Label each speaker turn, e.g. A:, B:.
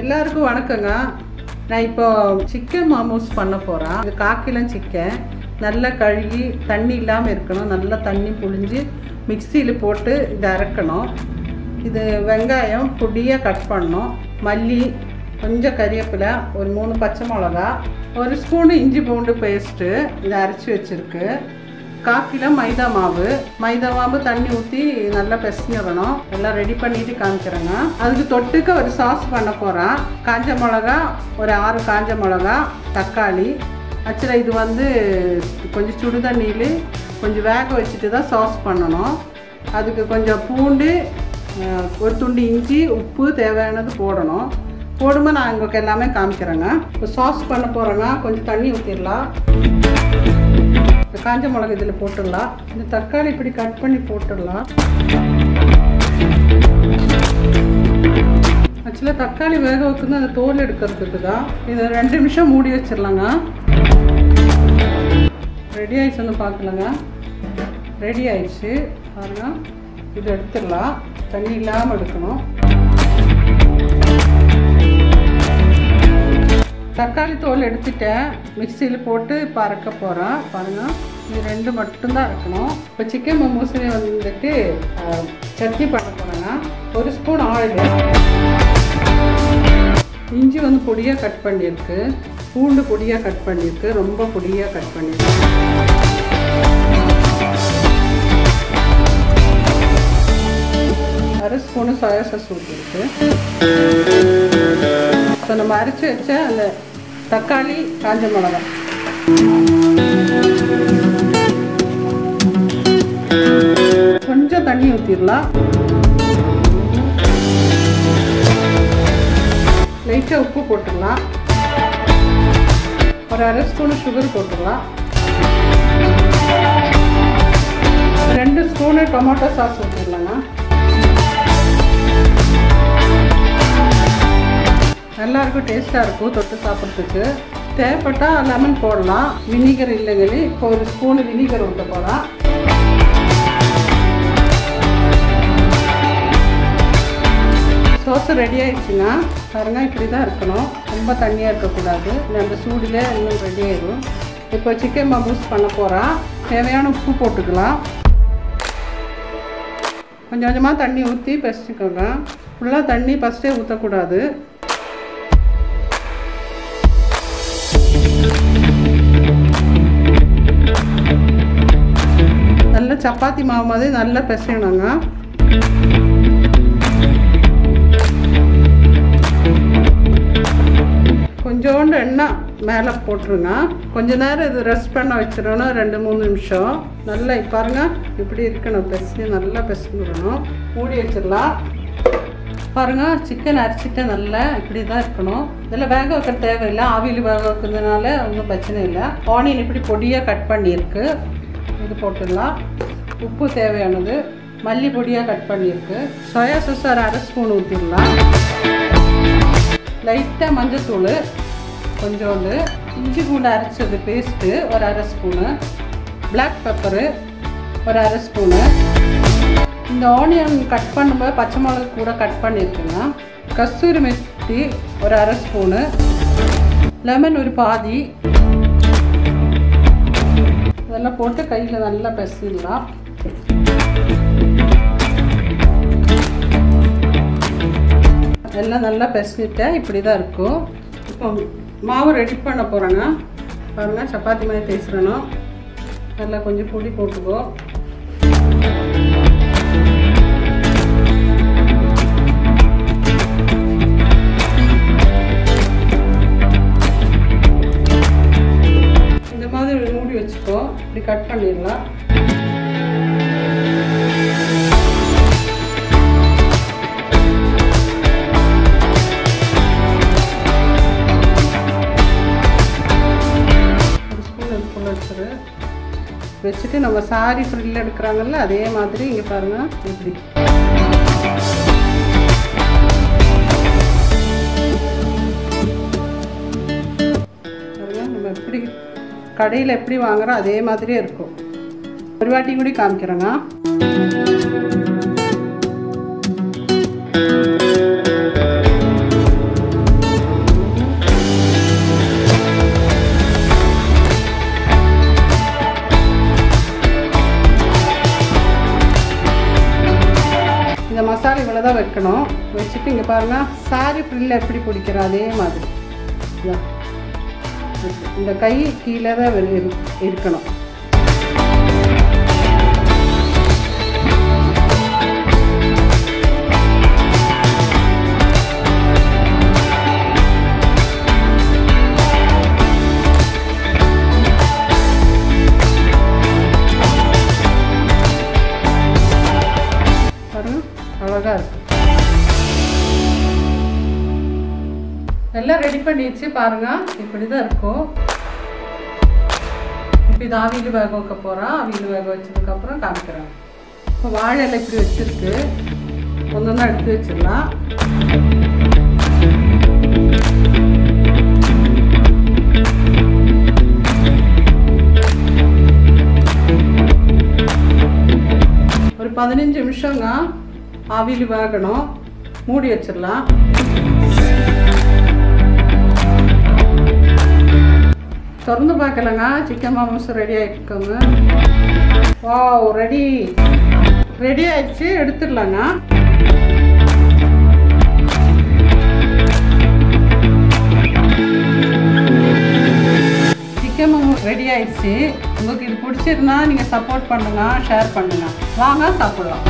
A: எல்லாருக்கும் வணக்கங்க. நான் இப்போ சிக்கன் மாமோஸ் பண்ண போகிறேன். இது 1/4 கிலோ சிக்கன் நல்லா கழுகி தண்ணி இல்லாமல் இருக்கணும். நல்லா தண்ணி புழிஞ்சு மிக்சியில் போட்டு இதை அரைக்கணும். இது வெங்காயம் பொடியாக கட் பண்ணணும், மல்லி, கொஞ்சம் கறிவேப்பிலை, ஒரு 3 பச்சை மிளகா, 1 ஸ்பூன் இஞ்சி பூண்டு பேஸ்ட்டு இதை அரைச்சி வச்சுருக்கு. 1/4 கிலோ மைதா மாவு தண்ணி ஊற்றி நல்லா பிசைஞ்சிடணும். எல்லாம் ரெடி பண்ணிட்டு காமிக்கிறேங்க. அதுக்கு தொட்டுக்க ஒரு சாஸ் பண்ண போகிறேன். காஞ்ச மிளகா, ஒரு 6 காஞ்ச மிளகா, தக்காளி. ஆக்சுவலாக இது வந்து கொஞ்சம் சுடு தண்ணியில் கொஞ்சம் வேக வச்சுட்டு தான் சாஸ் பண்ணணும். அதுக்கு கொஞ்சம் பூண்டு, ஒரு துண்டு இஞ்சி, உப்பு தேவையானது போடணும். போடும்போது நான் உங்களுக்கு எல்லாமே காமிக்கிறேங்க. இப்போ சாஸ் பண்ண போகிறேங்க. கொஞ்சம் தண்ணி ஊற்றிடலாம். காஞ்ச மிளகு இதில் போட்டுடலாம். இந்த தக்காளி இப்படி கட் பண்ணி போட்டுடலாம். ஆக்சுவலாக தக்காளி வேக வைக்கணும், அந்த தோல் எடுக்கிறதுக்கு தான். இதை 2 நிமிஷம் மூடி வச்சிடலாங்க. ரெடி ஆயிடுச்சுன்னு பார்க்கலங்க. ரெடி ஆயிடுச்சு பாருங்க. இது எடுத்துடலாம். தண்ணி இல்லாமல் எடுக்கணும். தக்காளி தோல் எடுத்துட்டேன். மிக்சியில் போட்டு இப்போ அரைக்க போகிறேன். பாருங்கள், இது 2 மட்டும்தான் இருக்கணும். இப்போ சிக்கன் மோமோஸில் வந்துட்டு சட்னி பண்ண போகிறேங்க. 1 ஸ்பூன் ஆயில், இஞ்சி வந்து பொடியாக கட் பண்ணியிருக்கு, பூண்டு பொடியாக கட் பண்ணியிருக்கு, ரொம்ப பொடியாக கட் பண்ணியிருக்கு. 1/2 ஸ்பூனு சோயா சாஸ் ஊற்றிருக்கு. இப்போ நம்ம அரைச்சி வச்ச அந்த தக்காளி, காஞ்ச மிளகா, கொஞ்சம் தண்ணி ஊற்றிடலாம். லைட்டாக உப்பு போட்டுடலாம். ஒரு 1/2 ஸ்பூனு சுகர் போட்டுடலாம். 2 ஸ்பூனு டொமேட்டோ சாஸ் ஊற்றிடலாங்க. நல்லாயிருக்கும், டேஸ்ட்டாக இருக்கும் தொட்டு சாப்பிட்றதுக்கு. தேவைப்பட்டால் லெமன் போடலாம். வினிகர் இல்லைங்களே, இப்போ 1 ஸ்பூனு வினிகர் ஊற்ற போகலாம். சோஸ் ரெடி ஆகிடுச்சுங்க. பாருங்க, இப்படி தான் இருக்கணும். ரொம்ப தண்ணியாக இருக்கக்கூடாது. அந்த சூடில் இன்னும் ரெடி ஆகிடும். இப்போ சிக்கன் மோமோஸ் பண்ண போகிறேன். தேவையான உப்பு போட்டுக்கலாம். கொஞ்சம் கொஞ்சமாக தண்ணி ஊற்றி பிசைச்சிக்கோங்க. ஃபுல்லாக தண்ணி ஃபஸ்ட்டே ஊற்றக்கூடாது. நல்லா சப்பாத்தி மாவு மாதிரி நல்லா பிசையணுங்க. கொஞ்சோண்டு எண்ணெய் மேலே போட்டுருங்க. கொஞ்ச நேரம் இது ரெஸ்ட் பண்ண வச்சிடணும், 2-3 நிமிஷம். நல்லா பாருங்க, இப்படி இருக்கணும். பிசைஞ்சு நல்லா பிசைஞ்சிடணும். மூடி வச்சிடலாம். பாருங்கள், சிக்கன் அரைச்சிட்டு நல்லா இப்படி தான் இருக்கணும். இதெல்லாம் வேக வைக்க தேவையில்லை. ஆவியில் வேக வைக்கிறதுனால ஒன்றும் பிரச்சனை இல்லை. ஆனியன் இப்படி பொடியாக கட் பண்ணியிருக்கு, இது போட்டுடலாம். உப்பு தேவையானது, மல்லி பொடியாக கட் பண்ணியிருக்கு. சோயா சாஸ் ஒரு 1/2 ஸ்பூன் ஊற்றிடலாம். லைட்டாக மஞ்சத்தூள் கொஞ்சோண்டு, இஞ்சி பூண்டு அரைச்சது பேஸ்ட்டு ஒரு 1/2 ஸ்பூனு, பிளாக் பெப்பரு ஒரு 1/2 ஸ்பூனு. இந்த ஆனியன் கட் பண்ணும்போது பச்சை மிளகு கூட கட் பண்ணியிருக்குங்க. கஸ்தூரி மெத்தி ஒரு 1/2 ஸ்பூனு, லெமன் ஒரு பாதி. இதெல்லாம் போட்டு கையில் நல்லா பிசைடலாம். எல்லாம் நல்லா பிசைட்டேன். இப்படி தான் இருக்கும். இப்போ மாவு ரெடி பண்ண போகிறேங்க. பாருங்கள், சப்பாத்தி மாதிரி தேய்ச்சிடணும். நல்லா கொஞ்சம் பொடி போட்டுக்கோ. இந்த மாதிரி மூடி வச்சுக்கோ. இப்படி கட் பண்ணிடலாம். வச்சுட்டு நம்ம சாரி ஃப்ரில் எடுக்கிறாங்கல்ல, அதே மாதிரி இங்கே பாருங்கள் இப்படி கடையில் எப்படி வாங்குறோம் அதே மாதிரியே இருக்கும். ஒரு வாட்டி கூட காமிக்கிறேங்க. இந்த மசாலா இவ்வளோ தான் வைக்கணும். வச்சுட்டு இங்கே பாருங்கள், சாரி ஃப்ரில்ல எப்படி பிடிக்கிறோம் அதே மாதிரி இந்த கை கீழே தான் இருக்கணும். அழகாக இருக்கும். எல்லாம் ரெடி பண்ணிடுச்சு பாருங்க. இப்படி தான் இருக்கும். இப்போ இது ஆவியில் வேக வைக்க போகிறோம். ஆவியில் வேக வச்சதுக்கப்புறம் காமிக்கிறேன். இப்போ வாழை இலை இப்படி வச்சுருக்கு. ஒன்றா எடுத்து வச்சிடலாம். ஒரு 15 நிமிஷங்க ஆவியில் வேகணும். மூடி வச்சிடலாம். திறந்து பார்க்கலங்க. சிக்கன் மோமோஸ் ரெடி ஆகிருக்கோங்க. வாவ், ரெடி ஆயிடுச்சு. எடுத்துடலாங்க. சிக்கன் மோமோஸ் ரெடி ஆயிடுச்சு. உங்களுக்கு இது பிடிச்சிருந்தா நீங்கள் சப்போர்ட் பண்ணுங்க, ஷேர் பண்ணுங்க. வாங்க சாப்பிடலாம்.